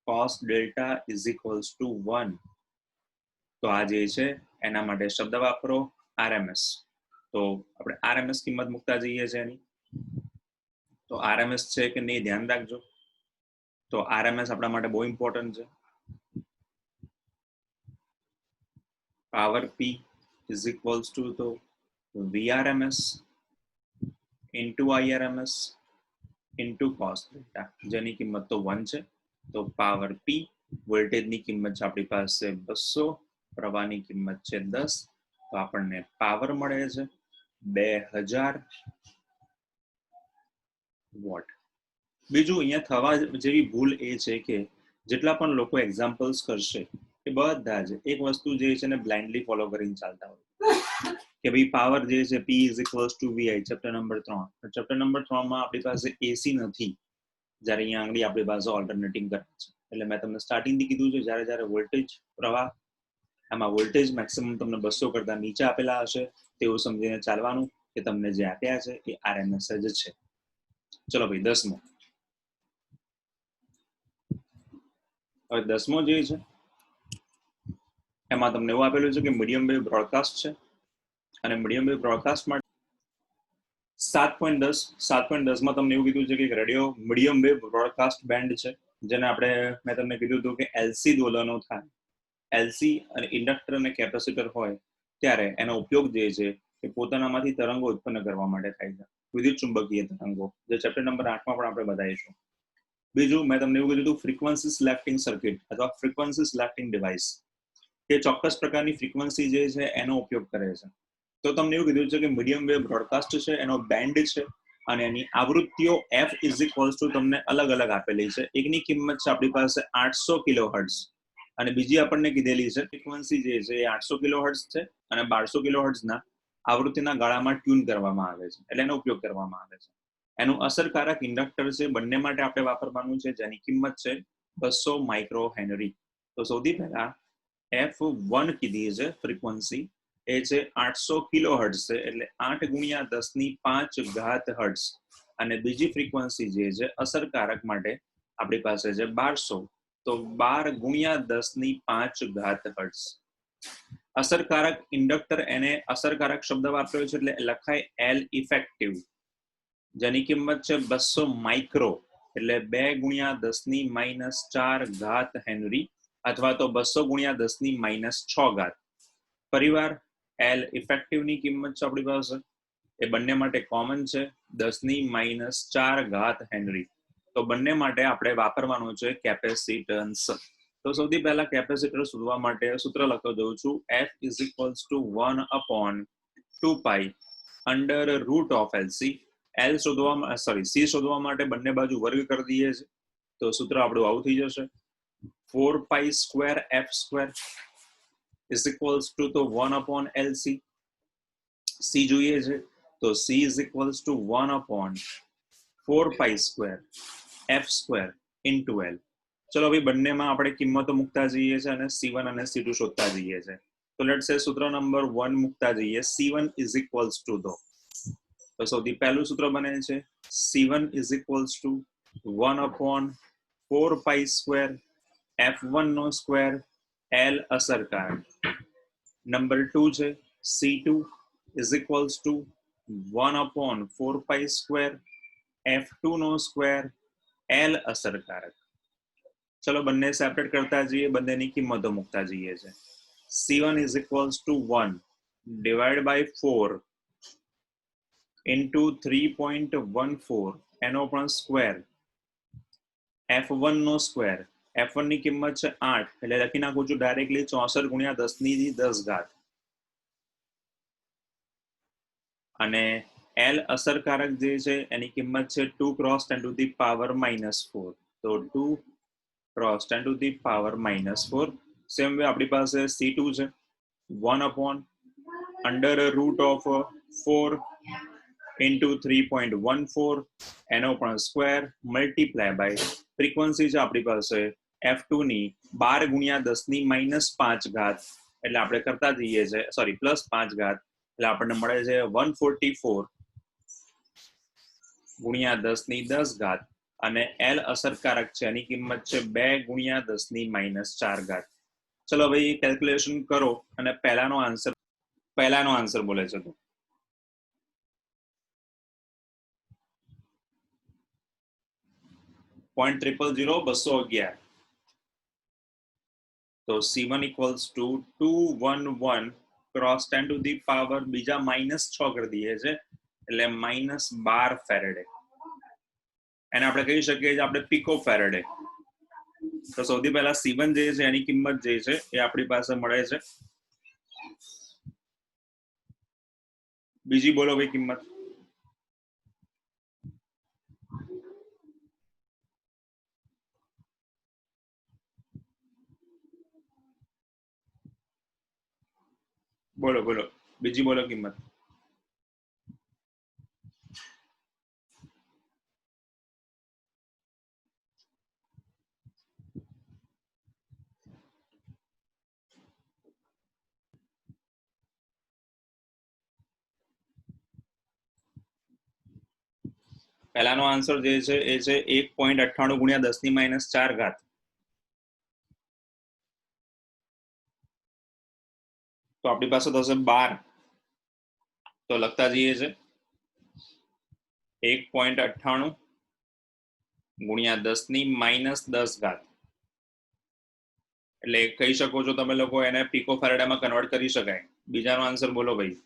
cos delta is equals to 1. તો આ જે છે એના માટે શબ્દ વાપરો RMS. તો આપણે RMS કિંમત મૂકતા જઈએ છે એની. તો RMS છે કે નહીં ધ્યાન રાખજો. તો RMS આપણા માટે બહુ ઇમ્પોર્ટન્ટ છે. Power P is equals to તો VRMS into IRMS into cos delta, જેની કિંમત તો 1 છે. તો પાવર P વોલ્ટેજની કિંમત છે આપણી પાસે 200, પ્રવાહની કિંમત છે 10. તો આપણને પાવર મળે છે 2000 વોટ. બીજું અહીંયા થવા જેવી ભૂલ એ છે કે જેટલા પણ લોકો એક્ઝામ્પલ્સ કરશે એ બધા જ એક વસ્તુ જે છે ને બ્લાઇન્ડલી ફોલો કરીને ચાલતા હોય કે ભાઈ પાવર જે છે P is equals two VI. Chapter number 3. Chapter number 3 માં આપણી પાસે એસી નથી, જ્યારે અહીંયા આંગળી આપણી પાસે ઓલ્ટરનેટિંગ કરે છે. એટલે મેં તમને સ્ટાર્ટિંગથી કીધું છે જ્યારે વોલ્ટેજ પ્રવાહ આમાં વોલ્ટેજ મેક્સિમમ તમને 200 કરતા નીચે આપેલા હશે તેવું સમજીને ચાલવાનું કે તમને જે આપ્યા છે એ આરએમએસ જ છે. ચલો ભાઈ 10મો. હવે 10મો જે છે એમાં તમને એવું આપેલું છે કે મીડિયમ વેવ બ્રોડકાસ્ટ છે અને મીડિયમ વેવ બ્રોડકાસ્ટ માટે 7.10 માં તમને એવું કીધું છે કે radio medium wave broadcast band છે, જેને મેં તમને કીધું હતું કે એલસી દોલનો થાય. એલસી અને ઇન્ડક્ટર અને કેપેસિટર હોય ત્યારે એનો ઉપયોગ જે છે એ પોતાનામાંથી તરંગો ઉત્પન્ન કરવા માટે થાય છે, વિદ્યુત ચુંબકીય તરંગો, જે ચેપ્ટર નંબર 8 માં પણ આપણે બતાવીશું. બીજું મેં તમને એવું કીધું હતું ફ્રીક્વન્સી સિલેક્ટિંગ સર્કિટ અથવા ફ્રીક્વન્સી સિલેક્ટિંગ ડિવાઇસ, કે ચોક્કસ પ્રકારની ફ્રીક્વન્સી જે છે એનો ઉપયોગ કરે છે. તો તમને એવું કીધું છે કે મીડિયમ વેવ બ્રોડકાસ્ટ છે એનો બેન્ડ છે અને એની આવૃત્તિઓ f ઇઝ ઇક્વલ્સ ટુ તમને અલગ અલગ આપેલી છે. એકની કિંમત છે આપણી પાસે 800 કિલોહર્ટ્ઝ અને બીજી આપણને કીધેલી છે ફ્રીક્વન્સી જે છે એ 800 કિલોહર્ટ્ઝ છે અને 1200 કિલોહર્ટ્ઝના આવૃત્તિના ગાળામાં ટ્યુન કરવામાં આવે છે, એટલે એનો ઉપયોગ કરવામાં આવે છે. એનું અસરકારક ઇન્ડક્ટર છે, બંને માટે આપણે વાપરવાનું છે, જેની કિંમત છે 200 માઇક્રો હેનરી. તો સૌથી પહેલા f1 કીધી છે ફ્રીક્વન્સી, એ છે 800 કિલોહર્ટ્ઝ છે, એટલે 8 × 10⁵ હર્ટ્ઝ. અને બીજી ફ્રીક્વન્સી જે છે અસરકારક માટે આપણી પાસે છે 1200, તો 12 ગુણ્યા 10 ની 5 ઘાત હર્ટ્ઝ. અસરકારક ઇન્ડક્ટર એને અસરકારક શબ્દ વાપર્યો છે એટલે લખાય એલ ઇફેક્ટિવ, જેની કિંમત છે 200 માઇક્રો એટલે 2 ગુણ્યા 10 ની -4 ઘાત હેનરી, અથવા તો 200 ગુણ્યા 10 ની -6 ઘાત. પરિવાર એલ ઇફેક્ટિવ ની કિંમત છે આપણી પાસે, એ બંને માટે કોમન છે 10 ની -4 ઘાત હેનરી. તો બંને માટે આપણે વાપરવાનું છે કેપેસિટન્સ. તો સૌથી પહેલા કેપેસિટર શોધવા માટે સૂત્ર લખતો જઉં છું, F is equals to 1/2 pi under root of LC. L શોધવા C શોધવા માટે બંને બાજુ વર્ગ કરી દઈએ છે, તો સૂત્ર આપણું આવું થઈ જશે 4 pi square F square is equals to તો 1/LC. C જોઈએ છે તો C is equals to 1/4 pi square F square into L. ચલો ભાઈ બંનેમાં આપણે કિંમતો મૂકતા જઈએ છે અને C1 અને C2 શોધતા જઈએ છે. તો લેટ્સ સે સૂત્ર નંબર 1 મૂકતા જઈએ. C1 is equals to તો સૌથી પહેલું સૂત્ર બને છે C1 is equals to 1/4 pi square F1 નો સ્ક્વેર L અસરકારક. નંબર 2 છે C2 is equals to 1/4 પાઈ સ્ક્વેર F2 નો સ્ક્વેર L અસરકારક. ચલો બંને સેપરેટ કરતા જઈએ, બંનેની કિંમતો મૂકતા જઈએ છે. C1 is equals to 1 divided by 4 into 3.14 એનો પણ સ્ક્વેર, F1 નો સ્ક્વેર, F1 ની કિંમત છે 8 એટલે લખી નાખું છું ડાયરેક્ટલી 64 ગુણ્યા 10 ની 10 ઘાત, અને L અસરકારક જે છે એની કિંમત છે 2 cross 10 to the power -4, તો 2 cross 10 to the power -4. Same way આપણી પાસે C2 છે 1/√4 into 3.14 એનો પણ સ્ક્વેર મલ્ટીપ્લાય બાય ફ્રીક્વન્સી છે આપણી પાસે F2 ની 12 ગુણ્યા 10 ની -5 ઘાત એટલે આપણે કરતા જઈએ છે, સોરી +5 ઘાત એટલે આપણને મળે છે 144 ગુણ્યા 10 ની 10 ઘાત, અને L અસરકારક છે એની કિંમત છે 2 ગુણ્યા 10 ની -4 ઘાત. ચલો ભાઈ કેલ્ક્યુલેશન કરો અને પહેલાનો આન્સર બોલે છે તો 0.0000211. તો C1 equals to 211 cross 10 to the power બીજા -6 કરી દઈએ છે એટલે -12 ફેરેડે. એને આપણે કહી શકીએ કે આપણે પિકો ફેરેડે. તો સૌથી પહેલા C1 જે છે એની કિંમત જે છે એ આપણી પાસે મળે છે, બીજી બોલો ભાઈ કિંમત. બોલો બીજી બોલો કિંમત. પહેલાનો આન્સર જે છે એ છે 1.98 ગુણ્યા 10 ની -4 ઘાત. તો આપણી પાસે થશે 12, તો લખતા જઈએ છે 1.98 ગુણ્યા 10 ની -10 ઘાત એટલે કહી શકો છો તમે લોકો એને પિકો ફેરેડેમાં કન્વર્ટ કરી શકાય. બીજાનો આન્સર બોલો ભાઈ.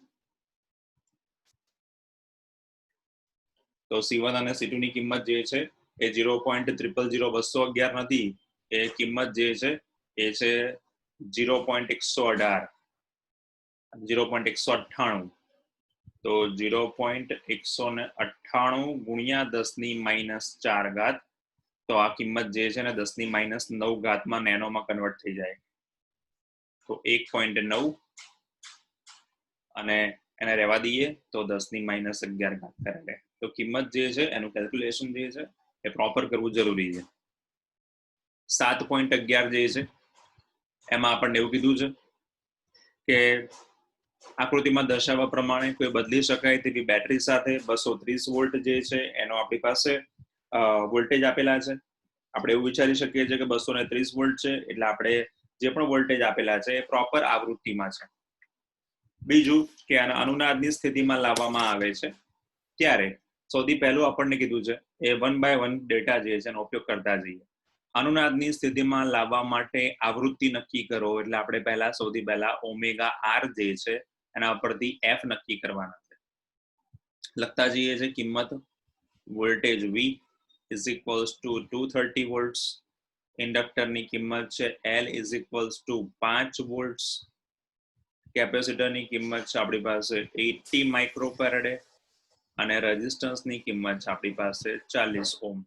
તો C1 અને C2 ની કિંમત જે છે એ 0.000211 નથી, એ કિંમત જે છે એ છે 0.198. તો 0.198 ગુણ્યા 10 ની -4 ઘાત, તો આ કિંમત જે છે ને 10 ની -9 ઘાતમાં નેનોમાં કન્વર્ટ થઈ જાય, તો 1.9 અને એને રહેવા દઈએ તો 10 ની -11 ઘાત ફેરેડે. તો કિંમત જે છે એનું કેલ્ક્યુલેશન જે છે એ પ્રોપર કરવું જરૂરી છે. 7.11 જે છે એમાં આપણને એવું કીધું છે કે આકૃતિમાં દર્શાવવા પ્રમાણે કોઈ બદલી શકાય તેવી બેટરી સાથે 230 વોલ્ટ જે છે એનો આપણી પાસે વોલ્ટેજ આપેલા છે, આપણે એવું વિચારી શકીએ છીએ કે 230 વોલ્ટ છે એટલે આપણે જે પણ વોલ્ટેજ આપેલા છે એ પ્રોપર આવૃત્તિમાં છે. બીજું કે આના અનુનાદની સ્થિતિમાં લાવવામાં આવે છે ત્યારે સૌથી પહેલું આપણને કીધું છે એ 1 by 1 ડેટા જે છે એનો ઉપયોગ કરતા જઈએ. અનુનાદની સ્થિતિમાં લાવવા માટે આવૃત્તિ નક્કી કરો એટલે આપણે સૌથી પહેલા ઓમેગા આર જે છે એના ઉપરથી એફ નક્કી કરવાના છે. લખતા જઈએ છે કિંમત voltage V is equals to 230 volts. ઇન્ડક્ટરની કિંમત છે L is equals to 5 volts. કેપેસિટરની કિંમત છે આપણી પાસે 80 માઇક્રોફેરેડે અને રેઝિસ્ટન્સની કિંમત છે આપણી પાસે 40 ઓહ્મ.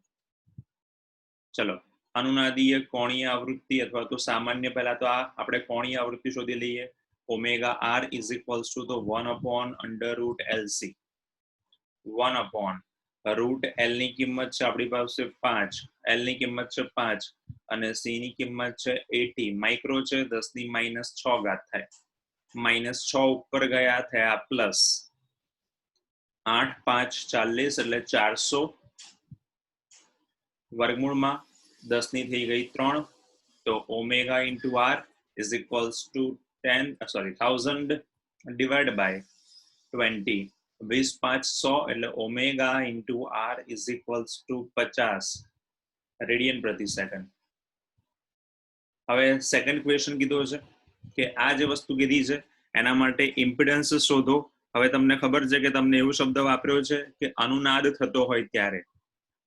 ચલો અનુનાદીય કોણીય આવૃત્તિ અથવા તો સામાન્ય પહેલા તો આ આપણે કોણીય આવૃત્તિ શોધી લઈએ. Omega R is equals to the 1 upon under root LC. 1 upon root L ની કિંમત છે આપણી પાસે 5, એલ ની કિંમત છે 5 અને સી ની કિંમત છે 80 માઇક્રો છે 10 ની -6 ઘાત થાય. -6 ઉપર ગયા થયા પ્લસ 8 5 40 એટલે 400 વર્ગમૂળમાં 10 ની થઈ ગઈ 3 તો omega into R is equals to 1000 divide by 20. 20 5 100 એટલે omega into R is equals to 50 radian પ્રતિ સેકન્ડ. હવે સેકન્ડ ક્વેશ્ચન કીધો છે કે આ જે વસ્તુ કીધી છે એના માટે ઇમ્પિડન્સ શોધો. હવે તમને ખબર છે કે તમને એવો શબ્દ વાપર્યો છે કે અનુનાદ થતો હોય ત્યારે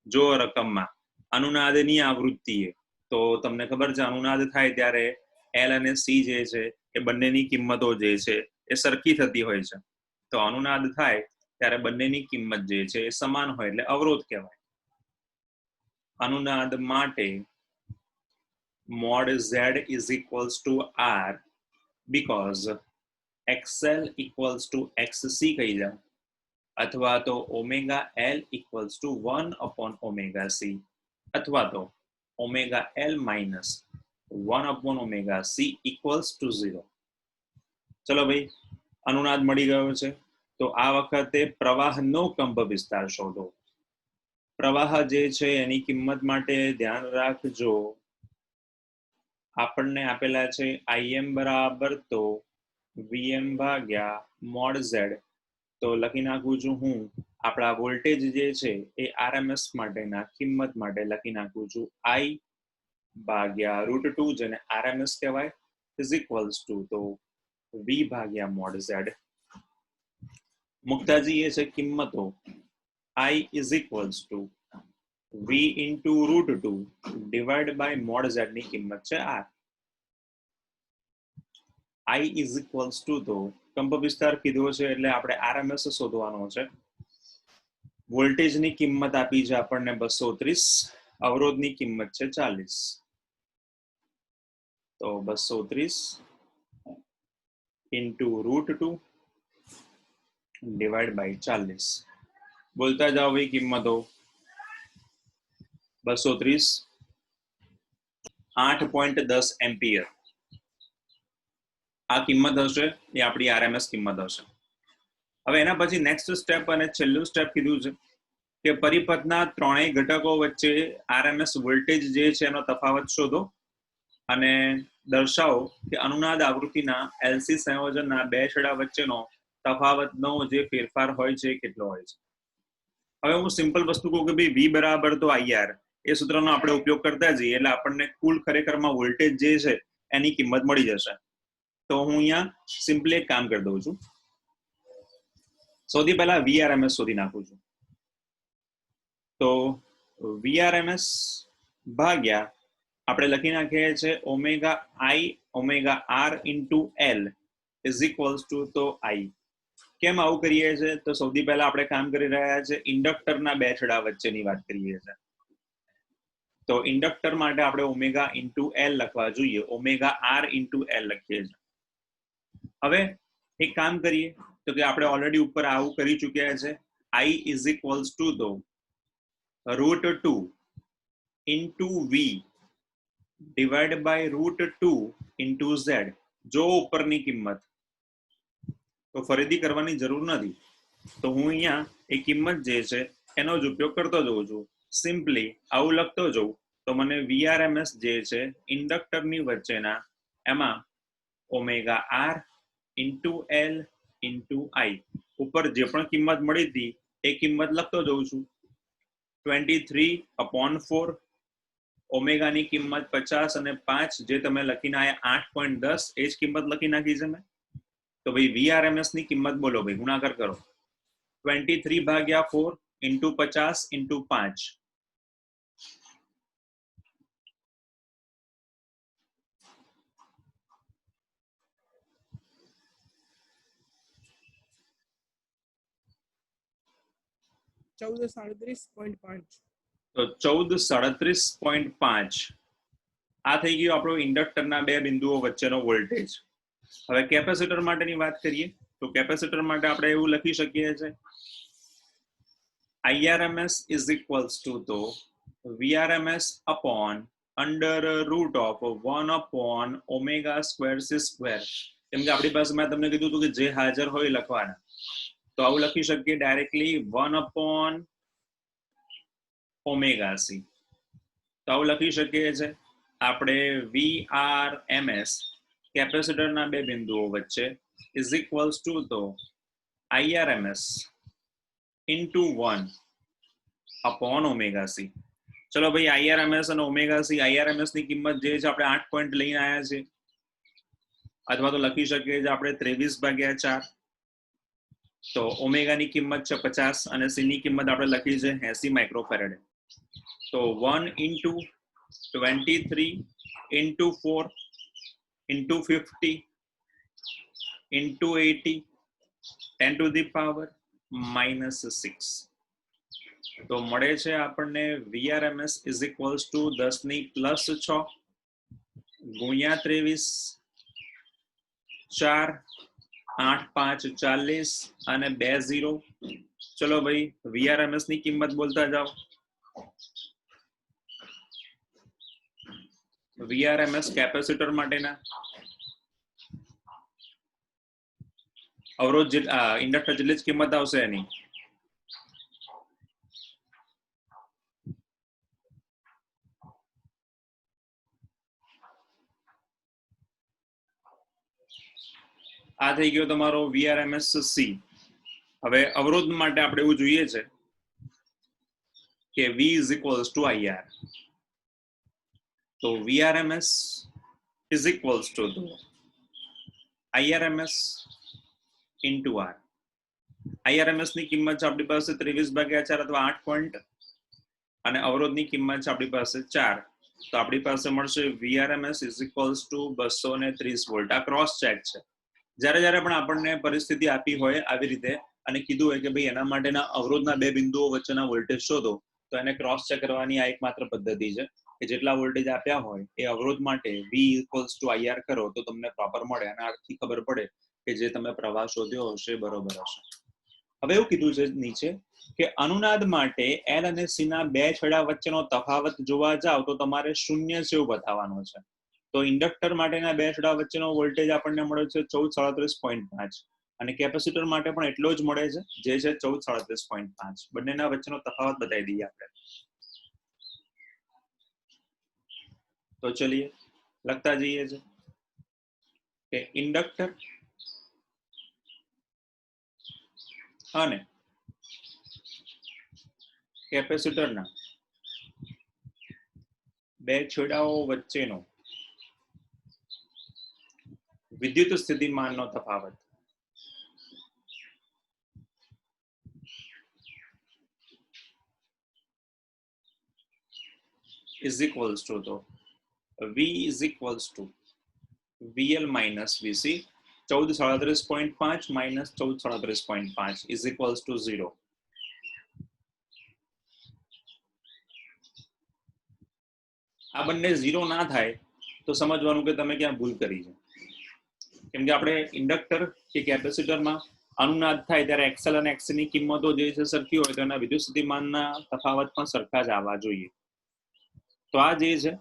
જો રકમમાં અનુનાદની આવૃત્તિએ તો તમને ખબર છે અનુનાદ થાય ત્યારે એલ અને સી જે છે એ બંનેની કિંમતો જે છે એ સરખી થતી હોય છે. તો અનુનાદ થાય ત્યારે બંનેની કિંમત જે છે એ સમાન હોય એટલે અવરોધ કહેવાય. અનુનાદ માટે mod z is equals to r because xl equals to xc કહી જાઓ અથવા તો omega l equals to 1 upon omega c અથવા તો omega l minus 1 upon omega c equals to 0. ચલો ભાઈ અનુનાદ મળી ગયો છે તો આ વખતે પ્રવાહનો કંપ વિસ્તાર શોધો. પ્રવાહ જે છે એની કિંમત માટે ધ્યાન રાખજો આપણને આપેલા છે im બરાબર તો vm ભાગ્યા mod z. તો લખી નાખું છું હું આપણા વોલ્ટેજ જે છે એ RMS માટેના કિંમત માટે લખી નાખું છું I ભાગ્યા √2 જેને RMS કહેવાય is equals to તો v ભાગ્યા mod z. મુકતા જઈએ છે કિંમતો I is equals to v into √2 divided by mod z ની કિંમત છે r. I is equals to તો કંપ વિસ્તાર કીધો છે એટલે આપણે RMS શોધવાનો છે. વોલ્ટેજની કિંમત આપી છે આપણને 230, અવરોધની કિંમત છે 40. તો 230 into √2 divided by 40. બોલતા જાઓ ભાઈ કિંમતો 230 8.10 એમ્પિયર આ કિંમત હશે એ આપણી RMS કિંમત હશે. હવે એના પછી નેક્સ્ટ સ્ટેપ અને છેલ્લું સ્ટેપ કીધું છે કે પરિપથના ત્રણેય ઘટકો વચ્ચે RMS વોલ્ટેજ જે છે એનો તફાવત શોધો અને દર્શાવો કે અનુનાદ આવૃત્તિના LC સંયોજનના બે છેડા વચ્ચેનો તફાવતનો જે ફેરફાર હોય છે કેટલો હોય છે. હવે હું સિમ્પલ વસ્તુ કહું કે ભાઈ V બરાબર તો IR એ સૂત્રનો આપણે ઉપયોગ કરતા જઈએ એટલે આપણને કુલ ખરેખરમાં વોલ્ટેજ જે છે એની કિંમત મળી જશે. તો હું અહીંયા સિમ્પલી એક કામ કરી દઉં છું. સૌથી પહેલા VRMS શોધી નાખું છું. તો VRMS ભાગ્યા આપણે લખી નાખીએ છીએ omega I omega R into L is equals to તો I. કેમ આવું કરીએ છીએ તો સૌથી પહેલા આપણે કામ કરી રહ્યા છે ઇન્ડક્ટરના બે છેડા વચ્ચેની વાત કરીએ છીએ. તો ઇન્ડક્ટર માટે આપણે ઓમેગા ઇન્ટુ L લખવા જોઈએ, ઓમેગા R ઇન્ટુ L લખીએ છીએ. હવે એક કામ કરીએ તો કે આપણે ઓલરેડી ઉપર આવું કરી ચૂક્યા છે. I ઇઝ ઇક્વલ્સ ટુ તો √2 into V divide by √2 into Z. જો ઉપરની કિંમત તો ફરીથી કરવાની જરૂર નથી. તો હું અહીંયા એ કિંમત જે છે એનો જ ઉપયોગ કરતો જઉં છું. સિમ્પલી આવું લખતો જઉં તો મને VRMS જે છે ઇન્ડક્ટરની વચ્ચેના એમાં omega R into L into I ઉપર જે પણ કિંમત મળી હતી એ કિંમત લખતો જઉં છું 23/4 ઓમેગાની કિંમત 50 અને 5 જે તમે લખીને આયા 8.10 એ જ કિંમત લખી નાખી છે મેં. તો ભાઈ VRMS ની કિંમત બોલો ભાઈ, ગુણાકાર કરો. 23/4 ઇન્ટુ 50 ઇન્ટુ 5 1437.5. તો 1437.5 આ થઈ ગયું આપણો ઇન્ડક્ટરના બે બિંદુઓ વચ્ચેનો વોલ્ટેજ. હવે કેપેસિટર માટેની વાત કરીએ તો કેપેસિટર માટે આપણે એવું લખી શકીએ છીએ IRMS is equals to તો VRMS upon under root of 1 upon omega square c square. કેમ કે આપણી પાસે મેં તમને કીધું હતું કે જે હાજર હોય લખવાના, તો આવું લખી શકીએ ડાયરેક્ટલી 1 upon omega c. તો આવું લખી શકીએ છે આપણે VRMS કેપેસિટરના બે બિંદુઓ વચ્ચે is equals to તો IRMS into 1 upon omega c. ચલો ભાઈ IRMS અને omega c, IRMS ની કિંમત જે છે આપણે 8 પોઈન્ટ લઈને આવ્યા છે, અથવા તો લખી શકીએ છીએ આપણે 23/4. તો ઓમેગા ની કિંમત છે 50 અને c ની કિંમત આપણે લખી છે 80 માઇક્રોફેરેડ. તો 1 into 23 into 4 into 50 into 80 10 to the power -6. તો મળે છે આપણને VRMS is equals to 10 ની +6 ગુણ્યા 23 4 8 5 40 અને 2 0. ચલો ભાઈ VRMS ની કિંમત બોલતા જાઓ. VRMS કેપેસિટર માટેના અવરોધ ઇન્ડક્ટર જેટલી જ કિંમત આવશે એની. આ થઈ ગયો તમારો VRMS C. હવે અવરોધ માટે આપણે એવું જોઈએ છે કે V is equals to IR. તો VRMS is equals to IRMS into R. IRMS ની કિંમત છે આપણી પાસે 23/4 અથવા 8 પોઈન્ટ અને અવરોધની કિંમત છે આપણી પાસે 4. તો આપણી પાસે મળશે VRMS is equals to 230 volt. આ ક્રોસ ચેક છે. જ્યારે પણ આપણને પરિસ્થિતિ આપી હોય આવી રીતે અને કીધું હોય કે ભાઈ એના માટેના અવરોધના બે બિંદુઓ વચ્ચેના વોલ્ટેજ શોધો, તો એને ક્રોસ ચેક કરવાની આ એકમાત્ર પદ્ધતિ છે કે જેટલા વોલ્ટેજ આપ્યા હોય એ અવરોધ માટે V equals to IR કરો તો તમને પ્રોપર મળે અને આથી ખબર પડે કે જે તમે પ્રવાહ શોધ્યો હશે બરોબર હશે. હવે એવું કીધું છે નીચે કે અનુનાદ માટે L અને C ના બે છેડા વચ્ચેનો તફાવત જોવા જાવ તો તમારે 0 જેવું બતાવવાનો છે. તો ઇન્ડક્ટર માટેના બે છેડા વચ્ચેનો વોલ્ટેજ આપણને મળે છે 1437.5 અને કેપેસિટર માટે પણ એટલો જ મળે છે જે છે 1437.5. બંનેના વચ્ચેનો તફાવત બતાવી દઈએ આપણે. તો ચલિए લખતા જઈએ છે કે ઇન્ડક્ટર અને કેપેસિટરના બે છેડાઓ વચ્ચેનો વિદ્યુત સ્થિતિમાનનો તફાવત is equals to તો V is equals to VL minus VC. 1437.5 minus 1437.5 is equals to 0. આ બંને 0 ના થાય તો સમજવાનું કે તમે ક્યાં ભૂલ કરી છે. કેમ કે આપણે ઇન્ડક્ટર કે કેપેસિટરમાં અનુનાદ થાય ત્યારે XL અને XC ની કિંમતો જે છે સરખી હોય તો એના વિદ્યુત સ્થિતિમાનના તફાવત પણ સરખા જ આવવા જોઈએ. તો આ જે છે